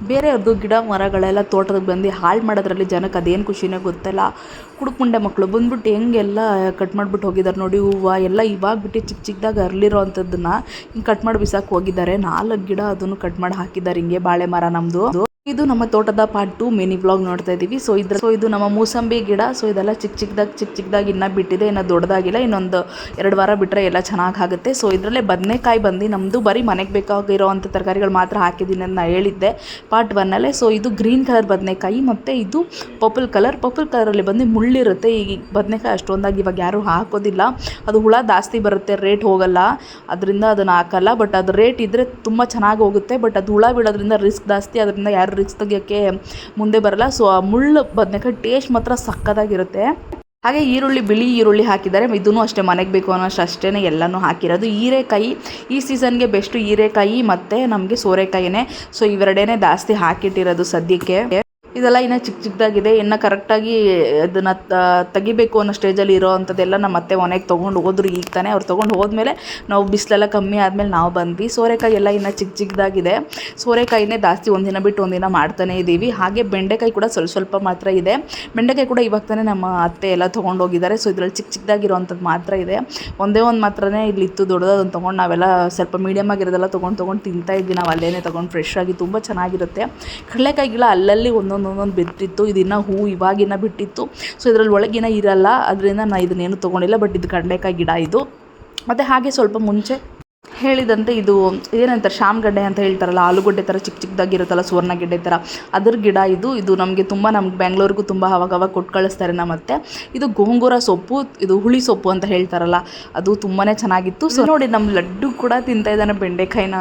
ಬೇರೆಯವ್ರದ್ದು ಗಿಡ ಮರಗಳೆಲ್ಲ ತೋಟದಾಗ ಬಂದು ಹಾಳು ಮಾಡೋದ್ರಲ್ಲಿ ಜನಕ್ಕೆ ಅದೇನು ಖುಷಿನೇ ಗೊತ್ತಿಲ್ಲ. ಕುಡುಕ್ ಮುಂಡೆ ಮಕ್ಕಳು ಬಂದ್ಬಿಟ್ಟು ಹೆಂಗೆಲ್ಲ ಕಟ್ ಮಾಡಿಬಿಟ್ಟು ಹೋಗಿದ್ದಾರೆ ನೋಡಿ. ಹೂವು ಎಲ್ಲ ಇವಾಗ ಬಿಟ್ಟು ಚಿಕ್ಕ ಚಿಕ್ಕದಾಗಿ ಅರಳಿರೋ ಅಂಥದ್ದನ್ನು ಹಿಂಗೆ ಕಟ್ ಮಾಡಿ ಬಿಸಾಕಿ ಹೋಗಿದ್ದಾರೆ. 4 ಗಿಡ ಅದನ್ನು ಕಟ್ ಮಾಡಿ ಹಾಕಿದ್ದಾರೆ ಹಿಂಗೆ. ಬಾಳೆ ಮರ ನಮ್ಮದು. ಇದು ನಮ್ಮ ತೋಟದ ಪಾರ್ಟ್ 2 ಮಿನಿ ವ್ಲಾಗ್ ನೋಡ್ತಾ ಇದ್ದೀವಿ. ಸೊ ಇದು ನಮ್ಮ ಮೂಸಂಬಿ ಗಿಡ. ಸೊ ಇದೆಲ್ಲ ಚಿಕ್ಕ ಚಿಕ್ಕದಾಗಿ ಇನ್ನೂ ಬಿಟ್ಟಿದೆ, ಇನ್ನೂ ದೊಡ್ಡದಾಗಿಲ್ಲ. ಇನ್ನೊಂದು 2 ವಾರ ಬಿಟ್ಟರೆ ಎಲ್ಲ ಚೆನ್ನಾಗಿ ಆಗುತ್ತೆ. ಸೊ ಇದರಲ್ಲೇ ಬದನೆಕಾಯಿ ಬಂದು ನಮ್ಮದು ಬರೀ ಮನೆಗೆ ಬೇಕಾಗಿರೋವಂಥ ತರಕಾರಿಗಳು ಮಾತ್ರ ಹಾಕಿದ್ದೀನಿ ಅಂತ ನಾನು ಹೇಳಿದ್ದೆ ಪಾರ್ಟ್ 1ಅಲ್ಲೇ. ಸೊ ಇದು ಗ್ರೀನ್ ಕಲರ್ ಬದನೆಕಾಯಿ ಮತ್ತು ಇದು ಪರ್ಪಲ್ ಕಲರಲ್ಲಿ ಬಂದು ಮುಳ್ಳಿರುತ್ತೆ. ಈ ಬದನೆಕಾಯಿ ಅಷ್ಟೊಂದಾಗಿ ಇವಾಗ ಯಾರೂ ಹಾಕೋದಿಲ್ಲ, ಅದು ಹುಳ ಜಾಸ್ತಿ ಬರುತ್ತೆ, ರೇಟ್ ಹೋಗಲ್ಲ, ಅದರಿಂದ ಅದನ್ನು ಹಾಕಲ್ಲ. ಬಟ್ ಅದು ರೇಟ್ ಇದ್ದರೆ ತುಂಬ ಚೆನ್ನಾಗಿ ಹೋಗುತ್ತೆ. ಬಟ್ ಅದು ಹುಳ ಬೀಳೋದ್ರಿಂದ ರಿಸ್ಕ್ ಜಾಸ್ತಿ, ಅದರಿಂದ ಯಾರು ರಿಸ್ಕ್ ತೆಗಿಯೋಕ್ಕೆ ಮುಂದೆ ಬರಲ್ಲ. ಸೊ ಆ ಮುಳ್ಳು ಬದನೆಕಾಯಿ ಟೇಸ್ಟ್ ಮಾತ್ರ ಸಕ್ಕತ್ತಾಗಿರುತ್ತೆ. ಹಾಗೆ ಬಿಳಿ ಈರುಳ್ಳಿ ಹಾಕಿದ್ದಾರೆ. ಇದೂ ಅಷ್ಟೇ ಮನೆಗೆ ಬೇಕು ಅನ್ನೋಷ್ಟು ಅಷ್ಟೇ ಎಲ್ಲನೂ ಹಾಕಿರೋದು. ಹೀರೆಕಾಯಿ ಈ ಸೀಸನ್ಗೆ ಬೆಸ್ಟು ಹೀರೆಕಾಯಿ ಮತ್ತು ನಮಗೆ ಸೋರೆಕಾಯಿನೇ. ಸೊ ಇವೆರಡೇ ಜಾಸ್ತಿ ಹಾಕಿಟ್ಟಿರೋದು ಸದ್ಯಕ್ಕೆ. ಇದೆಲ್ಲ ಇನ್ನೂ ಚಿಕ್ಕದಾಗಿದೆ. ಇನ್ನು ಕರೆಕ್ಟಾಗಿ ಅದನ್ನು ತೆಗಿಬೇಕು ಅನ್ನೋ ಸ್ಟೇಜಲ್ಲಿ ಇರೋ ಅಂಥದ್ದೆಲ್ಲ ನಮ್ಮ ಅತ್ತೆ ಮನೆಗೆ ತೊಗೊಂಡು ಹೋದ್ರು. ಈಗ ತಾನೇ ಅವ್ರು ತೊಗೊಂಡು ಹೋದ್ಮೇಲೆ ನಾವು ಬಿಸಿಲೆಲ್ಲ ಕಮ್ಮಿ ಆದಮೇಲೆ ನಾವು ಬಂದ್ವಿ. ಸೋರೆಕಾಯಿ ಎಲ್ಲ ಇನ್ನೂ ಚಿಕ್ಕದಾಗಿದೆ. ಸೋರೆಕಾಯಿನೇ ಜಾಸ್ತಿ ಒಂದಿನ ಬಿಟ್ಟು ಒಂದಿನ ಮಾಡ್ತಾನೇ ಇದ್ದೀವಿ. ಹಾಗೆ ಬೆಂಡೆಕಾಯಿ ಕೂಡ ಸ್ವಲ್ಪ ಮಾತ್ರ ಇದೆ. ಬೆಂಡೆಕಾಯಿ ಕೂಡ ಇವಾಗ ತಾನೇ ನಮ್ಮ ಅತ್ತೆ ಎಲ್ಲ ತೊಗೊಂಡೋಗಿದ್ದಾರೆ. ಸೊ ಇದರಲ್ಲಿ ಚಿಕ್ಕದಾಗಿರೋವಂಥದ್ದು ಮಾತ್ರ ಇದೆ. ಒಂದೇ ಒಂದು ಮಾತ್ರನೇ ಇಲ್ಲಿತ್ತು ದೊಡ್ಡದೊಂದು ತೊಗೊಂಡು ನಾವೆಲ್ಲ ಸ್ವಲ್ಪ ಮೀಡಿಯಮ್ ಆಗಿರೋದೆಲ್ಲ ತೊಗೊಂಡು ತಿಂತಾ ಇದ್ವಿ. ನಾವು ಅಲ್ಲೇ ತೊಗೊಂಡು ಫ್ರೆಶ್ ಆಗಿ ತುಂಬ ಚೆನ್ನಾಗಿರುತ್ತೆ. ಕಡಲೆಕಾಯಿಗೆಲ್ಲ ಅಲ್ಲಲ್ಲಿ ಒಂದೊಂದು ಬಿಟ್ಟಿತ್ತು. ಇದನ್ನ ಇವಾಗಿನ ಬಿಟ್ಟಿತ್ತು. ಸೊ ಇದರಲ್ಲಿ ಒಳಗಿನ ಇರಲ್ಲ, ಅದರಿಂದ ನಾನು ಇದನ್ನೇನು ತೊಗೊಂಡಿಲ್ಲ. ಬಟ್ ಇದು ಕಡಲೆಕಾಯಿ ಗಿಡ ಇದು. ಮತ್ತು ಹಾಗೆ ಸ್ವಲ್ಪ ಮುಂಚೆ ಹೇಳಿದಂತೆ ಇದು ಏನಂತಾರೆ ಶಾಮಗಡ್ಡೆ ಅಂತ ಹೇಳ್ತಾರಲ್ಲ, ಆಲೂಗಡ್ಡೆ ಥರ ಚಿಕ್ಕದಾಗಿರುತ್ತಲ್ಲ, ಸುವರ್ಣಗೆಡ್ಡೆ ಥರ, ಅದ್ರ ಗಿಡ ಇದು ನಮಗೆ ನಮ್ಗೆ ಬೆಂಗಳೂರಿಗೂ ತುಂಬ ಅವಾಗ ಕೊಟ್ಟು ಕಳಿಸ್ತಾರೆ ನಮ್ಮತ್ತೆ. ಇದು ಗೋಂಗೂರ ಸೊಪ್ಪು, ಇದು ಹುಳಿ ಸೊಪ್ಪು ಅಂತ ಹೇಳ್ತಾರಲ್ಲ, ಅದು ತುಂಬಾ ಚೆನ್ನಾಗಿತ್ತು. ಸೊ ನೋಡಿ ನಮ್ಮ ಲಡ್ಡು ಕೂಡ ತಿಂತಾ ಇದ್ದಾನೆ ಬೆಂಡೆಕಾಯಿನ.